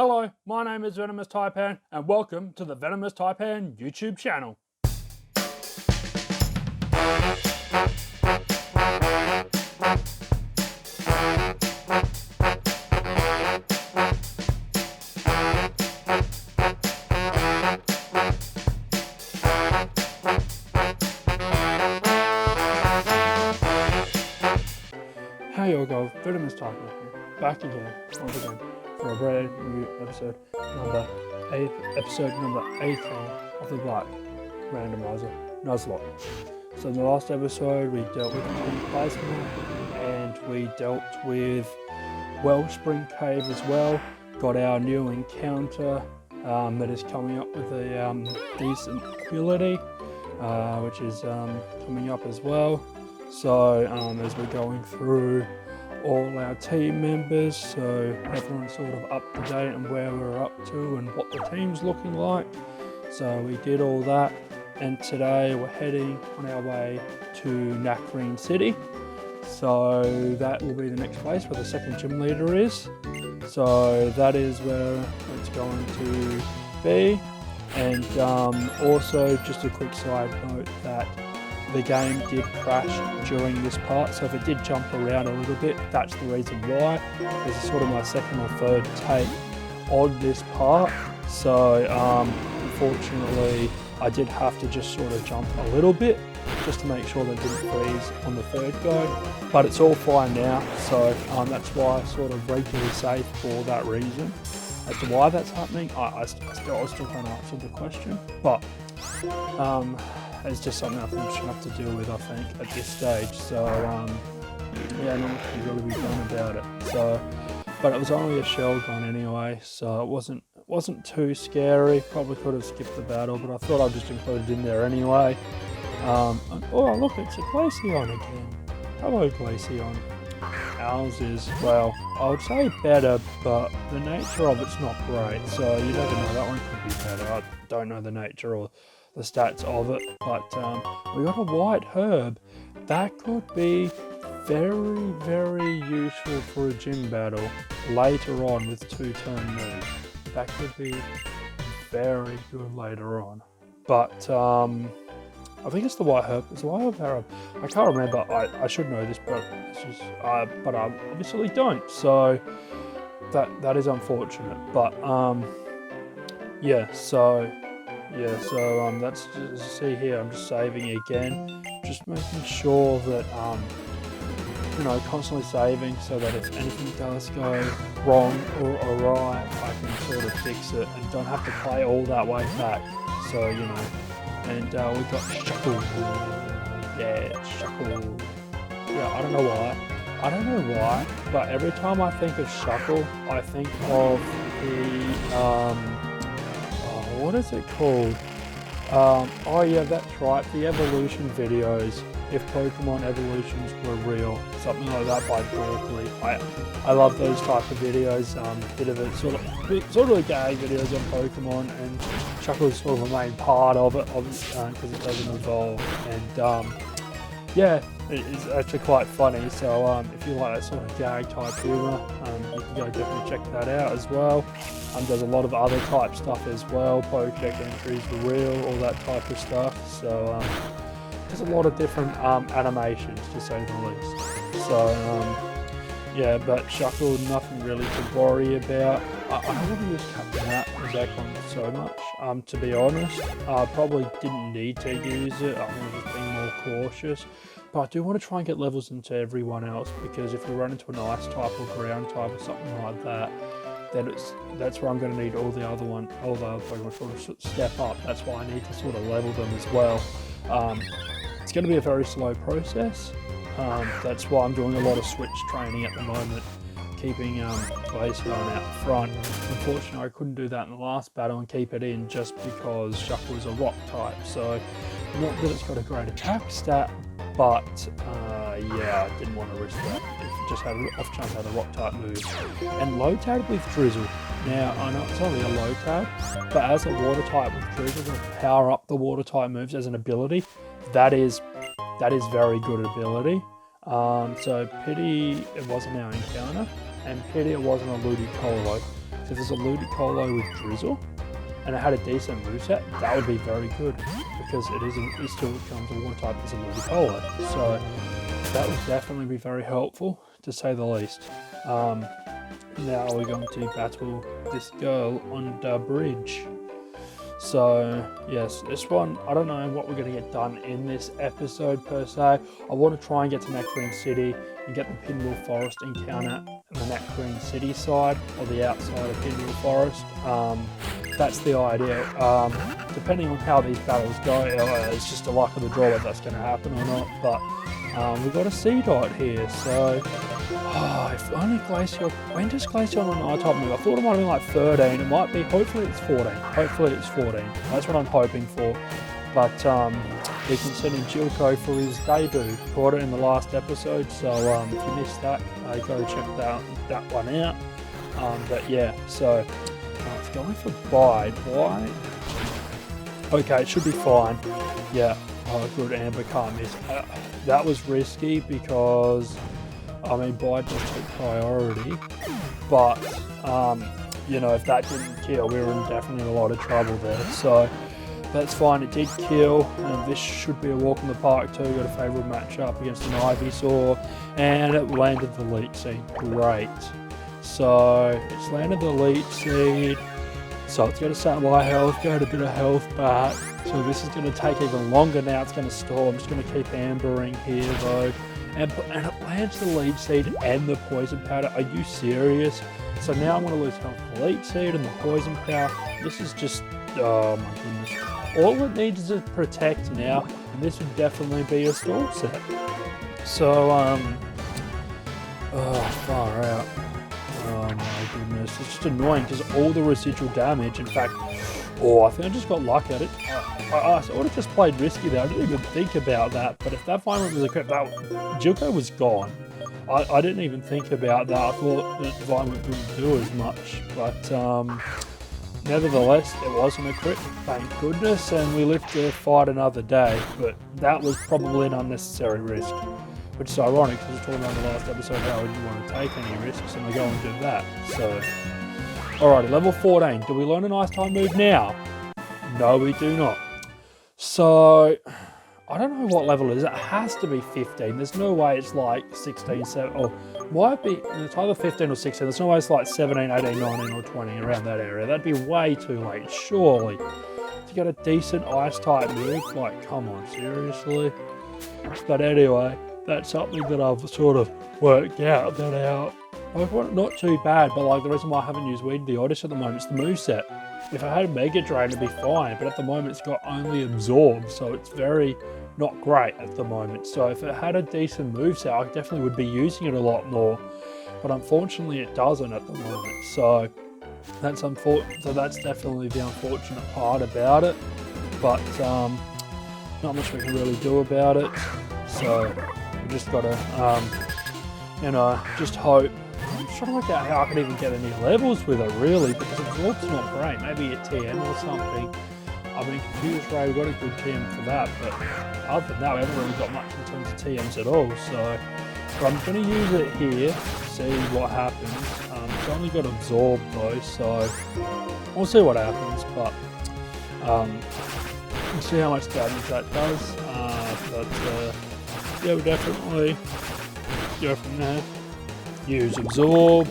Hello, my name is Venomous Taipan and welcome to the Venomous Taipan YouTube channel. Hey y'all guys, Venomous Taipan here, back again, once again, for a brand new episode number 18 of the Black Randomizer Nuzlocke. So in the last episode we dealt with team placement and we dealt with Wellspring Cave as well, got our new encounter that is coming up with a decent ability, which is coming up as well. So as we're going through all our team members, so everyone's sort of up to date on where we're up to and what the team's looking like. So we did all that, and today we're heading on our way to Nakreen City. So that will be the next place where the second gym leader is. So that is where it's going to be. And also just a quick side note that the game did crash during this part, so if it did jump around a little bit, that's the reason why. This is sort of my second or third take on this part, so unfortunately I did have to just sort of jump a little bit just to make sure that it didn't freeze on the third go, but it's all fine now. So that's why I sort of regularly save for that reason. As to why that's happening, I still can't answer the question, but it's just something I think we should have to deal with, I think, at this stage. So yeah, nothing can really be done about it. So, but it was only a shell gun anyway, so it wasn't too scary. Probably could have skipped the battle, but I thought I'd just include it in there anyway. And, oh look, it's a Glaceon again. Hello Glaceon. Ours is, well, I would say better, but the nature of it's not great, so you never know, that one could be better. I don't know the nature or the stats of it, but we got a white herb. That could be very, very useful for a gym battle later on with 2-turn moves. That could be very good later on. But I think it's the white herb. It's the white herb. I can't remember. I should know this, but it's just but I obviously don't. So that is unfortunate. But yeah. So that's just, see here. I'm just saving again, just making sure that constantly saving so that if anything does go wrong or awry, I can sort of fix it and don't have to play all that way back. So and we got Shuckle. Yeah, Shuckle. Yeah, I don't know why, but every time I think of Shuckle, I think of the what is it called? Oh yeah, that's right, the evolution videos. If Pokemon evolutions were real, something like that by Berkeley. I love those type of videos. Bit of a sort of gag videos on Pokemon, and Shuckle is sort of a main part of it, because it doesn't evolve. And yeah, it's actually quite funny. So if you like that sort of gag type humour, you can go definitely check that out as well. There's a lot of other type stuff as well. Pokedex entries were real, all that type of stuff. So there's a lot of different animations, to say the least. So yeah, but Shuckle, nothing really to worry about. I don't want to use Captain Zekrom so much, to be honest. I probably didn't need to use it. I'm just being more cautious. But I do want to try and get levels into everyone else, because if we run into an ice type or ground type or something like that, then that's where I'm going to need all the other Pokemon sort of step up. That's why I need to sort of level them as well. It's going to be a very slow process. That's why I'm doing a lot of switch training at the moment, keeping Glaceon out front. Unfortunately, I couldn't do that in the last battle and keep it in just because Shuckle is a rock type. So not that it's got a great attack stat, but yeah, I didn't want to risk that. If it just had an off chance I had a rock type move. And low tag with Drizzle. Now I know it's only a low tag, but as a water type with Drizzle, to power up the water type moves as an ability, that is very good ability. So Pity, it wasn't our encounter, and Pity, it wasn't a Ludicolo. if there's a Ludicolo with Drizzle and it had a decent moveset, that would be very good because it still becomes a water type as a Ludicolo. So that would definitely be very helpful, to say the least. Now we're going to battle this girl on the bridge. So yes, this one, I don't know what we're going to get done in this episode per se. I want to try and get to Nectarine City and get the Pinwheel Forest encounter on the Nectarine City side, or the outside of Pinwheel Forest. That's the idea. Depending on how these battles go, it's just a luck of the draw whether that's going to happen or not. But we've got a Seedot here, so if only Glaceon. When does Glaceon on an I-type move? I thought it might have been like 13. It might be. Hopefully it's 14. Hopefully it's 14. That's what I'm hoping for. But we can send in Jilko for his debut. Caught it in the last episode, so if you missed that, go check that one out. But yeah, so it's going for Bide. Why? Okay, it should be fine. Yeah. Oh, good. Amber can't miss. That was risky because, I mean, Bide just took priority. But, you know, if that didn't kill, we were in definitely a lot of trouble there. So that's fine. It did kill. And this should be a walk in the park too. Got a favourable matchup against an Ivysaur. And it landed the Leech Seed. Great. So it's landed the Leech Seed. So it's going to start my health, get a bit of health back. So this is going to take even longer now. It's going to stall. I'm just going to keep ambering here though. And it lands the Leech Seed and the Poison Powder. Are you serious? So now I'm going to lose health to the Leech Seed and the Poison Powder. This is just, oh my goodness. All it needs is to protect now. And this would definitely be a stall set. So, oh, far out. Oh my goodness, it's just annoying because all the residual damage, in fact, oh, I think I just got luck at it. I would have just played risky there. I didn't even think about that, but if that Vine Whip was a crit, Jilko was gone. I didn't even think about that. I thought that Vine Whip wouldn't do as much, but nevertheless, it wasn't a crit, thank goodness, and we live to fight another day, but that was probably an unnecessary risk. Which is ironic because we're talking about in the last episode how would you want to take any risks, and I go and do that. So, alrighty, level 14. Do we learn an Ice type move now? No, we do not. So, I don't know what level it is. It has to be 15. There's no way it's like 16, 7, or might be, it's either 15 or 16. There's no way it's like 17, 18, 19, or 20 around that area. That'd be way too late, surely. To get a decent Ice type move, like, come on, seriously? But anyway, that's something that I've sort of worked out. Like, not too bad, but like the reason why I haven't used Weed the Odyssey at the moment is the moveset. If I had a Mega Drain, it'd be fine, but at the moment it's got only Absorb, so it's very not great at the moment. So if it had a decent moveset, I definitely would be using it a lot more, but unfortunately it doesn't at the moment. So that's definitely the unfortunate part about it, but not much we can really do about it. So we just gotta, you know, just hope. I'm trying to work out how I can even get any levels with it, really, because Absorb's not great. Maybe a TM or something. I mean, Computer's Ray, we've got a good TM for that, but other than that, we haven't really got much in terms of TMs at all. So, but I'm going to use it here, see what happens. It's only got Absorb though, so we'll see what happens, but we'll see how much damage that does. Yeah, we'll definitely go from there. Use Absorb,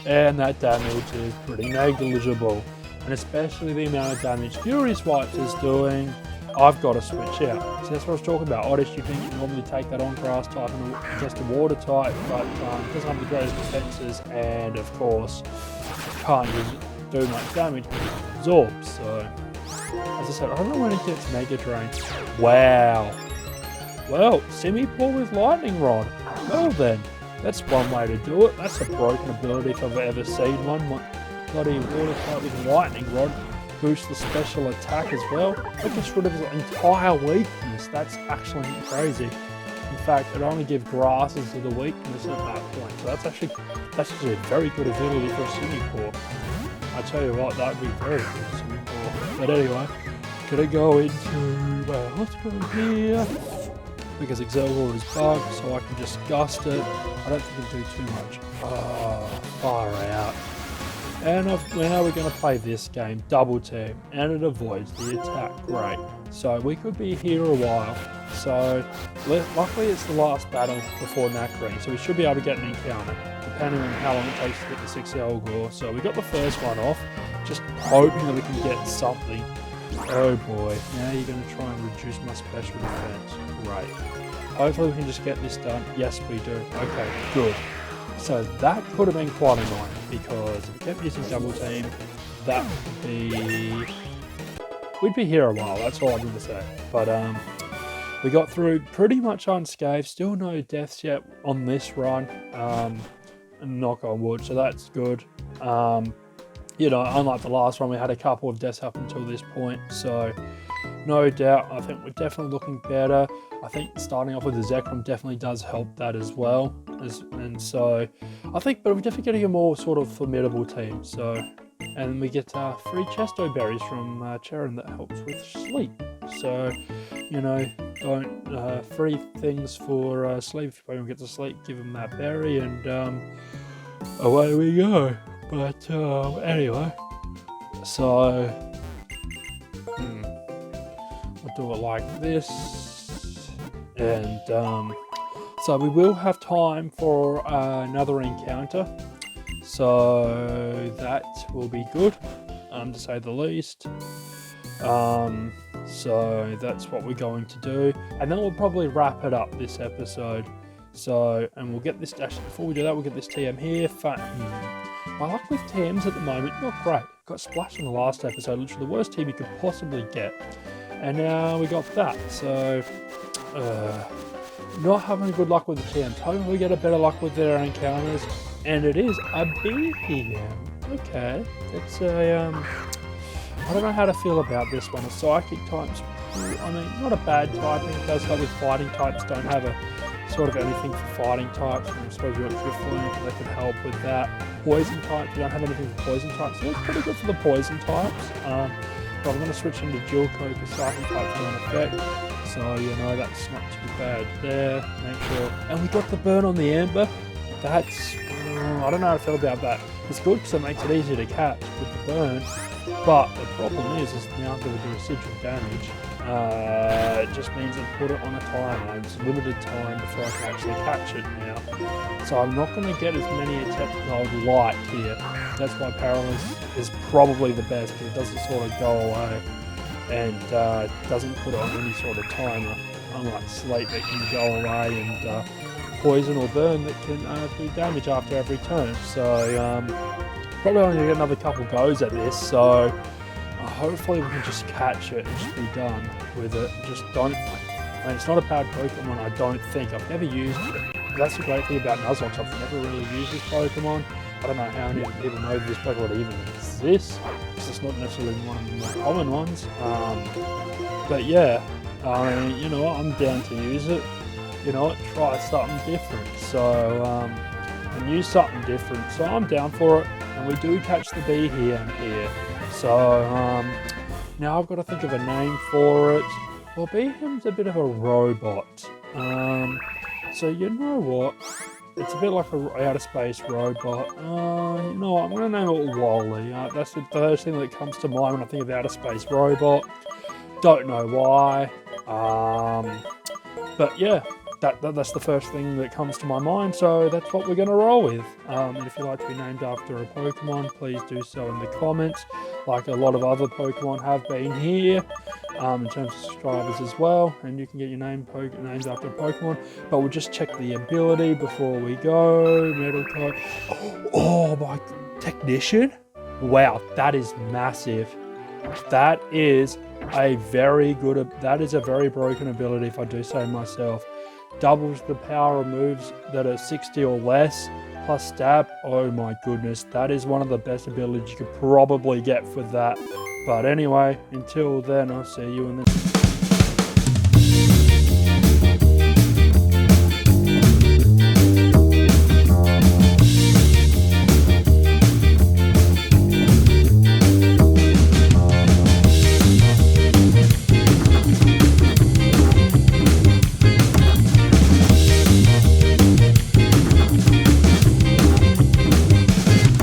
and that damage is pretty negligible. And especially the amount of damage Furious Wipes is doing, I've got to switch out. So that's what I was talking about. Odyssey, you think you normally take that on grass type and just a water type, but because I'm the greatest defenses, and of course, can't do much damage with Absorb. So, as I said, I don't know when it gets Mega Drain. Wow. Well, Semi-Pool with Lightning Rod. Well then, that's one way to do it. That's a broken ability if I've ever seen one. Bloody water type with Lightning Rod. Boost the special attack as well. It gets rid of his entire weakness. That's actually crazy. In fact, it only gives grasses to the weakness at that point. So that's actually a very good ability for a Semi-Pool. I tell you what, that would be very good for Semi-Pool. But anyway, gonna go into, let's go here. Because Excelgor is bugged, so I can just gust it. I don't think it'll do too much. Oh, far out. And now we're going to play this game, double team, and it avoids the attack. Great. So we could be here a while. So luckily it's the last battle before Nacreen, so we should be able to get an encounter, depending on how long it takes to get the 6 Elgor. So we got the first one off, just hoping that we can get something. Oh boy, now you're going to try and reduce my special defense. Great. Hopefully we can just get this done. Yes, we do. Okay, good. So that could have been quite annoying, because if we kept using double team, that would be... we'd be here a while, that's all I'm going to say. But we got through pretty much unscathed, still no deaths yet on this run, knock on wood, so that's good. You know, unlike the last one, we had a couple of deaths up until this point, so no doubt, I think we're definitely looking better. I think starting off with the Zekrom definitely does help that as well. And so, I think, but we're definitely getting a more sort of formidable team. So, and we get free chesto berries from Charon that helps with sleep. So, you know, don't free things for sleep. If you get to sleep, give them that berry, and away we go. But anyway, so we'll do it like this, and so we will have time for another encounter, so that will be good, to say the least. So that's what we're going to do, and then we'll probably wrap it up this episode. So, and we'll get this, actually before we do that, we'll get this TM here. My luck with TMs at the moment, not great. Got splashed in the last episode, literally the worst team you could possibly get. And now we got that, so not having good luck with the TMs. Hopefully we get a better luck with their encounters. And it is a BPM. Okay, it's a, I don't know how to feel about this one. A psychic type's, I mean, not a bad typing. It does help with fighting types, don't have a sort of anything for fighting types. I suppose you've got Driftloon, that could help with that. Poison types, you don't have anything for poison types, so that's pretty good for the poison types. But I'm going to switch into Dual Code because psychic types are in effect, so you know that's not too bad there. Make sure, and we got the burn on the Amber. That's, I don't know how to feel about that. It's good because it makes it easier to catch with the burn, but the problem is now that we do residual damage. It just means I put it on a timer. It's limited time before I can actually catch it now. So I'm not going to get as many attempts as I would like here. That's why Paralysis is probably the best, because it doesn't sort of go away and doesn't put it on any sort of timer. Unlike Slate that can go away, and Poison or Burn that can do damage after every turn. So probably only get another couple goes at this. So hopefully we can just catch it and just be done with it. Just don't, I mean, it's not a bad Pokemon, I don't think. I've never used it. That's the great thing about Nuzlocke, I've never really used this Pokemon. I don't know how many people know this Pokemon even exists, because it's not necessarily one of the more common ones. But yeah, I mean, you know what, I'm down to use it. You know what, try something different. So, and use something different. So I'm down for it, and we do catch the bee here and here. So, now I've got to think of a name for it. Well, Beham's a bit of a robot. So you know what? It's a bit like a outer space robot. You know what? I'm going to name it Wally. That's the first thing that comes to mind when I think of outer space robot. Don't know why. But yeah. That's the first thing that comes to my mind, so that's what we're going to roll with. And if you'd like to be named after a Pokemon, please do so in the comments, like a lot of other Pokemon have been here, in terms of subscribers as well, and you can get your name named after a Pokemon. But we'll just check the ability before we go. Metal type. Oh my, Technician? Wow, that is massive. That is a very good, that is a very broken ability if I do say myself. Doubles the power of moves that are 60 or less, plus stab. Oh my goodness, that is one of the best abilities you could probably get for that. But anyway, until then, I'll see you in the